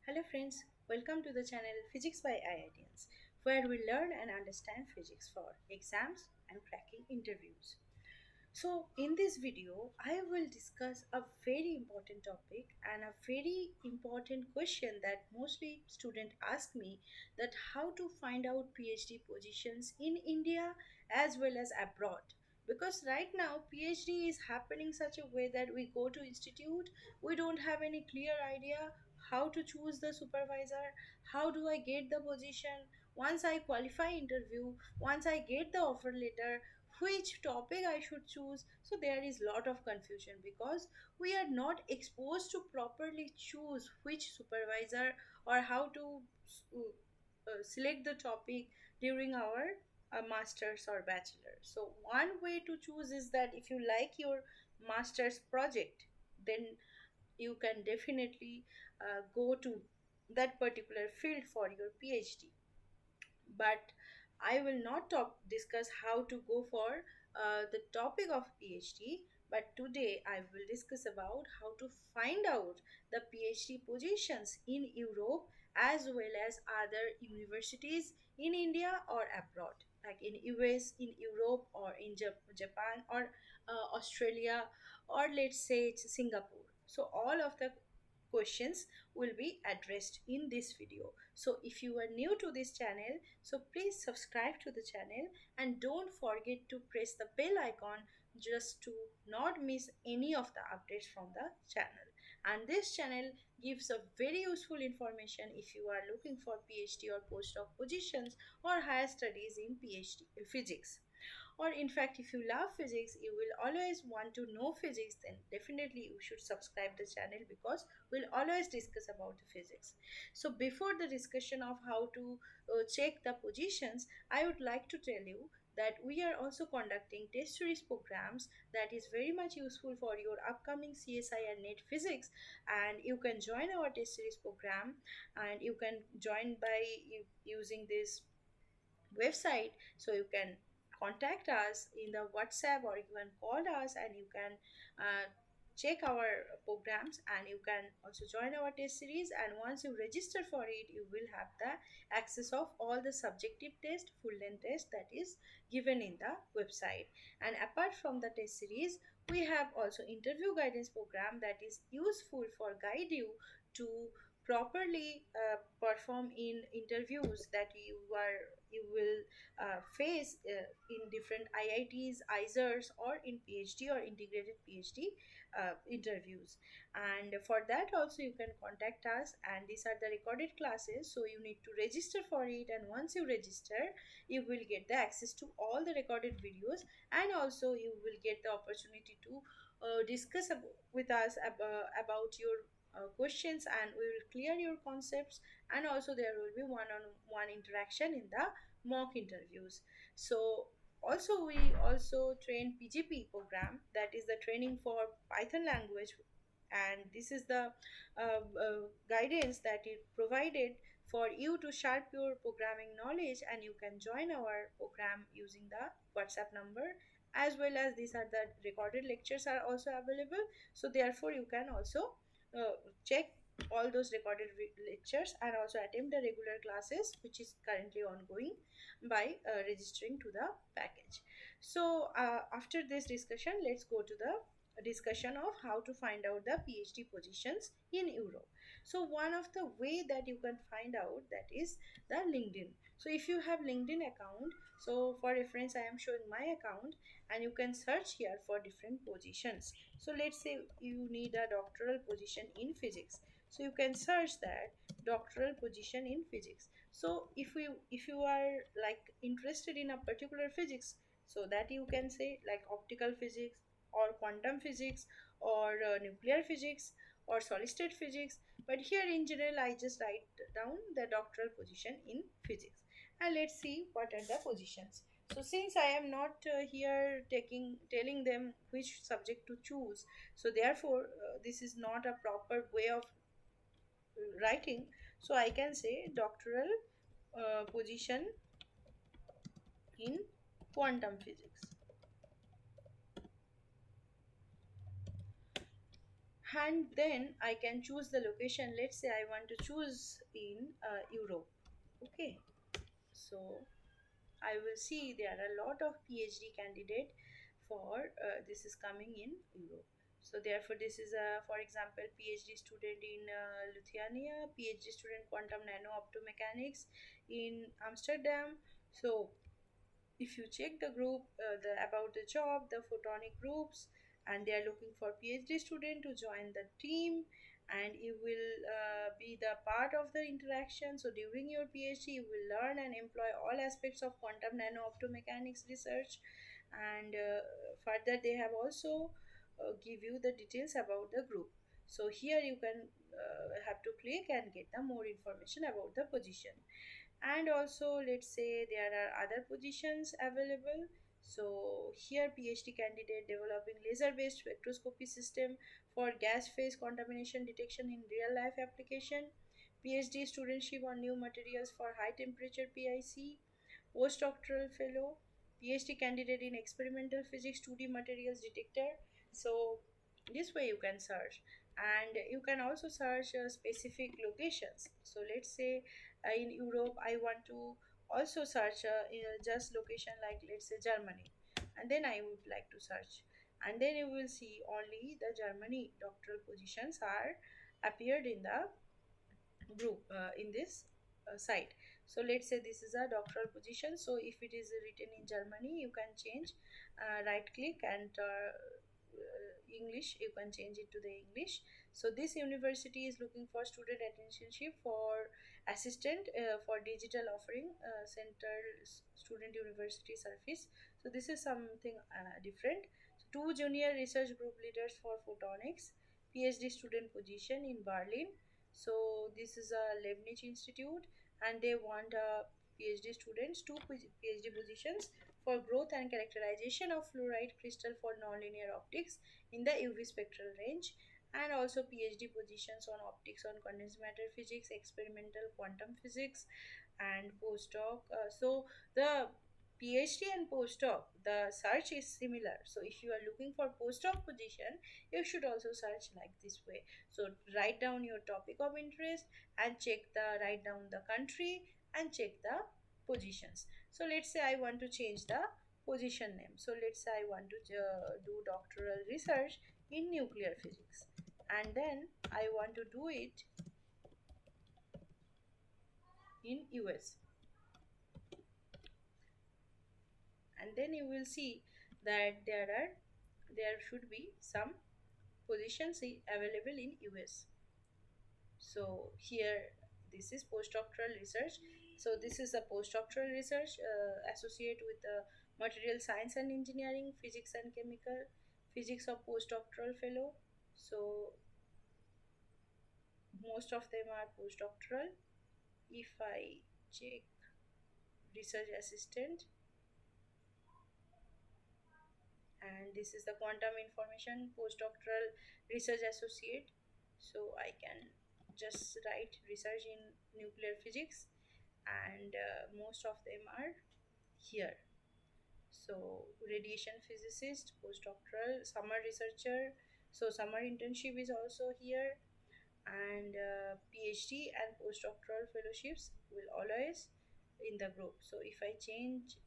Hello friends, welcome to the channel Physics by IITians, where we learn and understand physics for exams and cracking interviews. So in this video, I will discuss a very important topic and a very important question that mostly students ask me, that how to find out PhD positions in India as well as abroad. Because right now PhD is happening such a way that we go to institute, we don't have any clear idea how to choose the supervisor, how do I get the position, once I qualify interview, once I get the offer letter, which topic I should choose. So there is lot of confusion because we are not exposed to properly choose which supervisor or how to select the topic during our master's or bachelor. So one way to choose is that if you like your master's project, then you can definitely go to that particular field for your PhD. But I will not discuss how to go for the topic of PhD. But today I will discuss about how to find out the PhD positions in Europe as well as other universities in India or abroad, like in US, in Europe, or in Japan, or Australia, or let's say it's Singapore. So all of the questions will be addressed in this video. So if you are new to this channel, so please subscribe to the channel and don't forget to press the bell icon just to not miss any of the updates from the channel. And this channel gives a very useful information if you are looking for PhD or postdoc positions or higher studies in PhD physics. Or in fact, if you love physics, you will always want to know physics, then definitely you should subscribe the channel because we'll always discuss about the physics. So before the discussion of how to check the positions, I would like to tell you that we are also conducting test series programs that is very much useful for your upcoming CSIR net physics. And you can join our test series program, and you can join by using this website. So you can contact us in the WhatsApp, or you can call us, and you can check our programs, and you can also join our test series. And once you register for it, you will have the access of all the subjective test, full length test that is given in the website. And apart from the test series, we have also interview guidance program that is useful for guide you to properly perform in interviews that you will face in different IITs, ISERs, or in PhD or integrated PhD interviews. And for that also you can contact us, and these are the recorded classes, so you need to register for it. And once you register, you will get the access to all the recorded videos, and also you will get the opportunity to discuss with us about your questions, and we will clear your concepts. And also there will be one-on-one interaction in the mock interviews. So also we also train PGP program, that is the training for Python language. And this is the guidance that is provided for you to sharp your programming knowledge. And you can join our program using the WhatsApp number, as well as these are the recorded lectures are also available. So therefore you can also check all those recorded lectures and also attend the regular classes which is currently ongoing by registering to the package. So after this discussion, let's go to the discussion of how to find out the PhD positions in Europe. So one of the way that you can find out, that is the LinkedIn. So if you have LinkedIn account, so for reference I am showing my account, and you can search here for different positions. So let's say you need a doctoral position in physics, so you can search that doctoral position in physics. So if you are like interested in a particular physics, so that you can say like optical physics or quantum physics or nuclear physics or solid state physics. But here in general I just write down the doctoral position in physics, and let's see what are the positions. So since I am not here telling them which subject to choose, so therefore this is not a proper way of writing. So I can say doctoral position in quantum physics. And then I can choose the location. Let's say I want to choose in Europe. Okay, so I will see there are a lot of PhD candidate for this is coming in Europe. So therefore, this is a, for example, PhD student in Lithuania, PhD student quantum nano optomechanics in Amsterdam. So if you check the group, the about the job, the photonic groups, and they are looking for PhD student to join the team, and you will be the part of the interaction. So during your PhD, you will learn and employ all aspects of quantum nano optomechanics research, and further they have also give you the details about the group. So here you can have to click and get the more information about the position. And also let's say there are other positions available. So here PhD candidate developing laser based spectroscopy system for gas phase contamination detection in real life application, PhD studentship on new materials for high temperature PIC, postdoctoral fellow, PhD candidate in experimental physics 2D materials detector. So this way you can search, and you can also search specific locations. So let's say in Europe I want to also search in just location like let's say Germany, and then I would like to search, and then you will see only the Germany doctoral positions are appeared in the group in this site. So let's say this is a doctoral position. So if it is written in Germany, you can change, right click and English, you can change it to the English. So this university is looking for student attentionship for assistant for digital offering center student university service. So this is something different. So two junior research group leaders for photonics, PhD student position in Berlin. So this is a Leibniz Institute, and they want PhD students, two PhD positions for growth and characterization of fluoride crystal for nonlinear optics in the UV spectral range, and also PhD positions on optics on condensed matter physics, experimental quantum physics, and postdoc. So the PhD and postdoc, the search is similar. So if you are looking for postdoc position, you should also search like this way. So write down your topic of interest and write down the country and check the positions. So let's say I want to change the position name. So let's say I want to do doctoral research in nuclear physics, and then I want to do it in US, and then you will see that there should be some positions available in US. So here this is postdoctoral research. So this is a postdoctoral research associate with material science and engineering, physics and chemical, physics of postdoctoral fellow. So most of them are postdoctoral. If I check research assistant, and this is the quantum information postdoctoral research associate. So I can just write research in nuclear physics, and most of them are here. So radiation physicist, postdoctoral, summer researcher. So summer internship is also here, and PhD and postdoctoral fellowships will always in the group. So if I change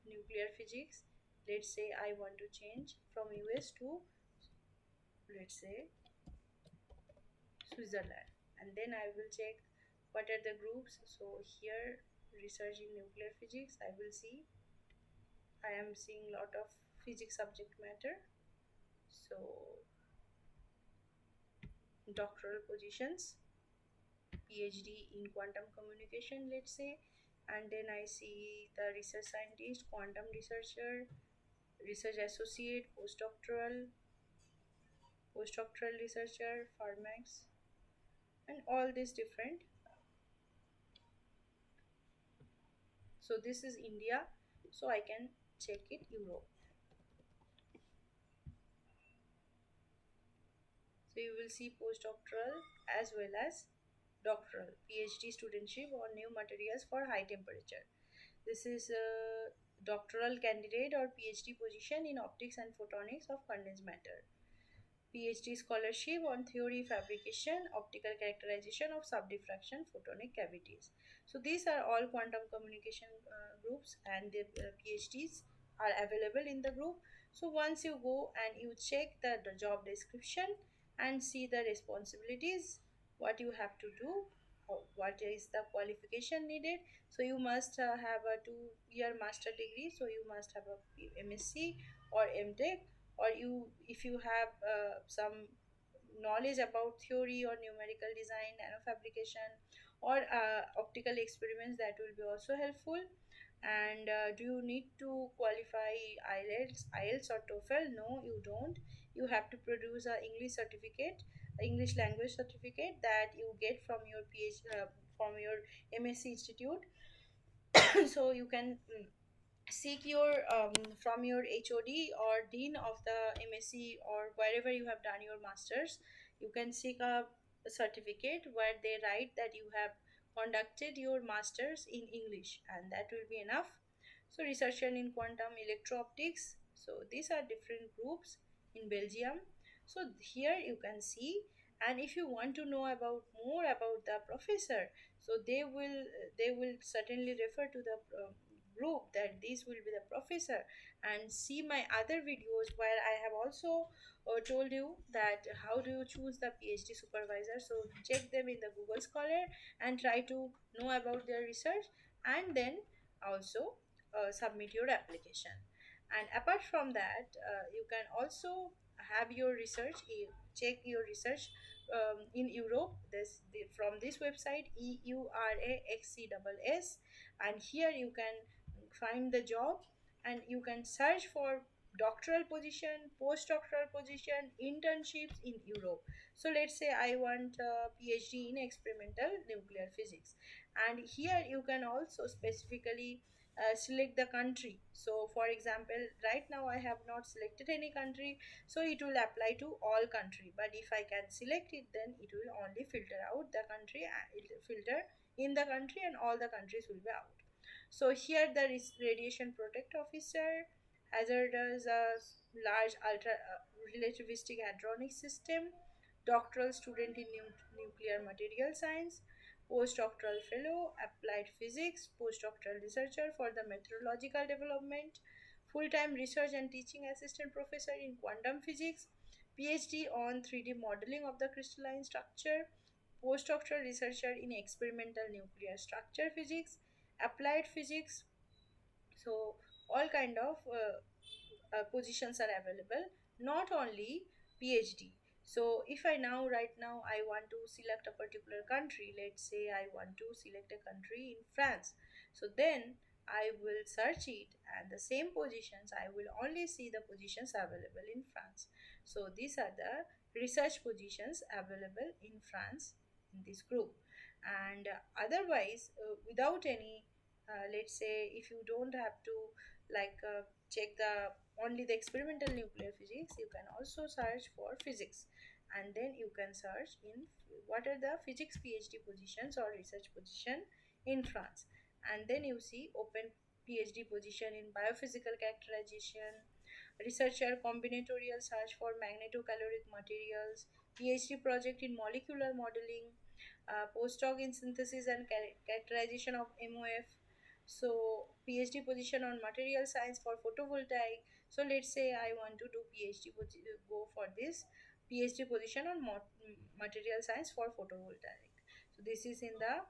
nuclear physics, let's say I want to change from US to, let's say, Switzerland, and then I will check what are the groups. So here research in nuclear physics, I will see I am seeing lot of physics subject matter. So doctoral positions, PhD in quantum communication, let's say, and then I see the research scientist, quantum researcher, research associate, postdoctoral researcher, pharmax, and all these different. So this is India, so I can check it Europe. So you will see postdoctoral as well as doctoral, PhD studentship on new materials for high temperature. This is a doctoral candidate or PhD position in optics and photonics of condensed matter. PhD scholarship on theory, fabrication, optical characterization of subdiffraction photonic cavities. So these are all quantum communication groups, and the PhDs are available in the group. So once you go and you check the job description and see the responsibilities, what you have to do, what is the qualification needed. So you must have a 2 year master degree, so you must have a MSc or MTech, or you, if you have some knowledge about theory or numerical design, nanofabrication, or optical experiments, that will be also helpful. And do you need to qualify IELTS or TOEFL? No, you don't. You have to produce a English certificate, English language certificate, that you get from your from your MSc institute. So you can seek your from your HOD or dean of the MSc, or wherever you have done your masters. You can seek a certificate where they write that you have conducted your masters in English, and that will be enough. So researcher in quantum electro-optics, so these are different groups in Belgium. So here you can see, and if you want to know about more about the professor, so they will certainly refer to the group, that this will be the professor, and see my other videos where I have also told you that how do you choose the PhD supervisor. So check them in the Google Scholar and try to know about their research, and then also submit your application. And apart from that, you can also have your research, check your research in Europe. From this website, EURAXCSS, and here you can find the job, and you can search for doctoral position, postdoctoral position, internships in Europe. So let's say I want a PhD in experimental nuclear physics, and here you can also specifically select the country. So for example, right now I have not selected any country, so it will apply to all country. But if I can select it, then it will only filter out the country, it will filter in the country, and all the countries will be out. So here there is radiation protect officer, hazardous large ultra relativistic hadronic system, doctoral student in nuclear material science, postdoctoral fellow, applied physics, postdoctoral researcher for the methodological development, full-time research and teaching assistant professor in quantum physics, PhD on 3D modeling of the crystalline structure, postdoctoral researcher in experimental nuclear structure physics, applied physics. So all kind of positions are available, not only PhD. So if I now right now I want to select a particular country, let's say I want to select a country in France, so then I will search it, and the same positions I will only see the positions available in France. So these are the research positions available in France in this group. And otherwise, without any let's say if you don't have to check the only the experimental nuclear physics, you can also search for physics, and then you can search in what are the physics PhD positions or research position in France, and then you see open PhD position in biophysical characterization, researcher combinatorial search for magnetocaloric materials, PhD project in molecular modeling, postdoc in synthesis and characterization of MOF. So PhD position on material science for photovoltaic. So let's say I want to do go for this PhD position on material science for photovoltaic. So this is in the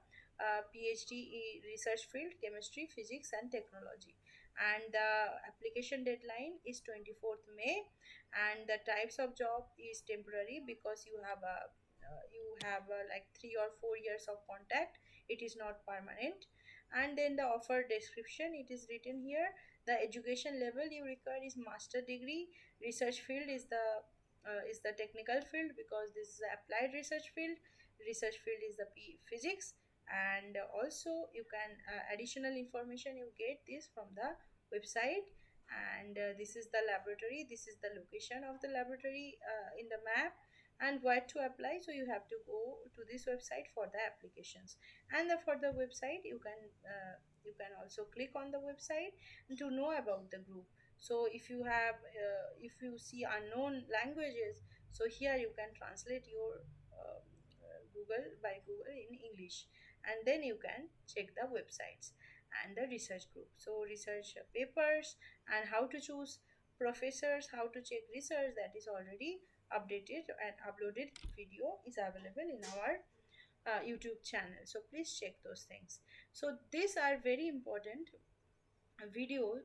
PhD research field, chemistry, physics, and technology. And the application deadline is 24th May, and the types of job is temporary because you have like 3 or 4 years of contact. It is not permanent. And then the offer description, it is written here. The education level you require is master degree. Research field is the technical field, because this is the applied research field. Research field is the physics. And also you can additional information you get this from the website. And this is the laboratory, this is the location of the laboratory in the map, and where to apply. So you have to go to this website for the applications. And for the website, you can also click on the website to know about the group. So if you see unknown languages, So here you can translate your Google in English, and then you can check the websites and the research group. So research papers and how to choose professors, how to check research, that is already updated and uploaded video is available in our YouTube channel. So please check those things. So these are very important video.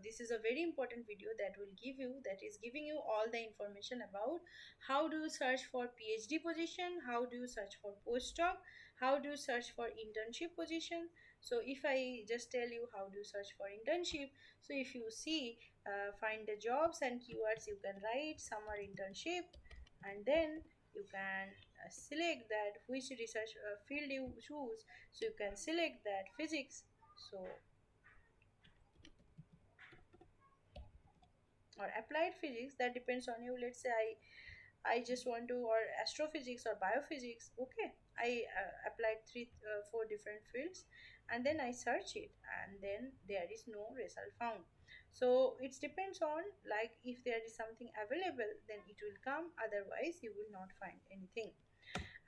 This is a very important video that will give you, that is giving you all the information about how do you search for PhD position, how do you search for postdoc, how do you search for internship position. So if I just tell you how do you search for internship, so if you see, find the jobs and keywords, you can write summer internship, and then you can select that which research field you choose. So you can select that physics, so or applied physics, that depends on you. Let's say I just want to, or astrophysics or biophysics. Okay, I applied four different fields, and then I search it, and then there is no result found. So it depends on, like, if there is something available, then it will come, otherwise you will not find anything.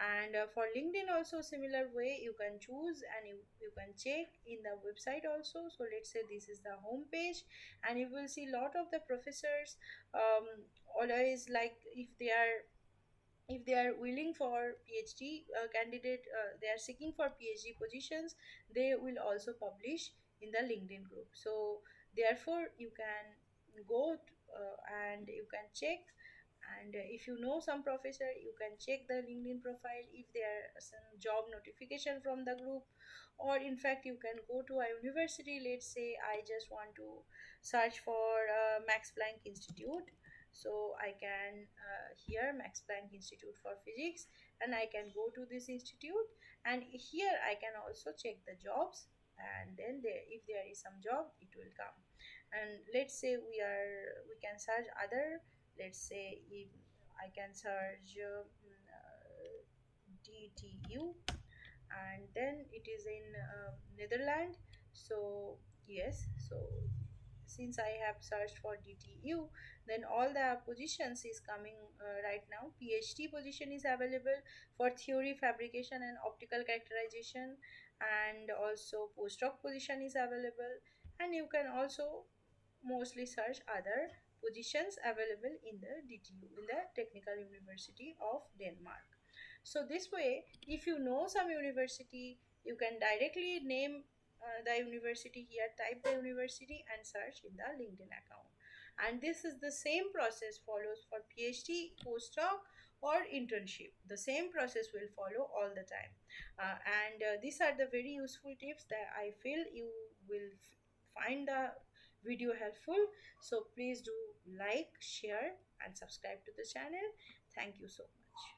And for LinkedIn also similar way, you can choose, and you can check in the website also. So let's say this is the home page, and you will see lot of the professors, um, always, like, if they are willing for PhD candidate, they are seeking for PhD positions, they will also publish in the LinkedIn group. So therefore you can go and you can check. And if you know some professor, you can check the LinkedIn profile if there are some job notification from the group. Or in fact, you can go to a university. Let's say I just want to search for Max Planck Institute, so I can here Max Planck Institute for Physics, and I can go to this institute, and here I can also check the jobs, and then there, if there is some job, it will come. And let's say we can search other. Let's say if I can search DTU, and then it is in Netherlands. So yes, so since I have searched for DTU, then all the positions is coming right now. PhD position is available for theory, fabrication, and optical characterization, and also postdoc position is available. And you can also mostly search other positions available in the DTU, in the Technical University of Denmark. So this way, if you know some university, you can directly name the university here, type the university and search in the LinkedIn account. And this is the same process follows for PhD, postdoc, or internship. The same process will follow all the time. And these are the very useful tips that I feel you will find the video helpful. So please do like, share, and subscribe to the channel. Thank you so much.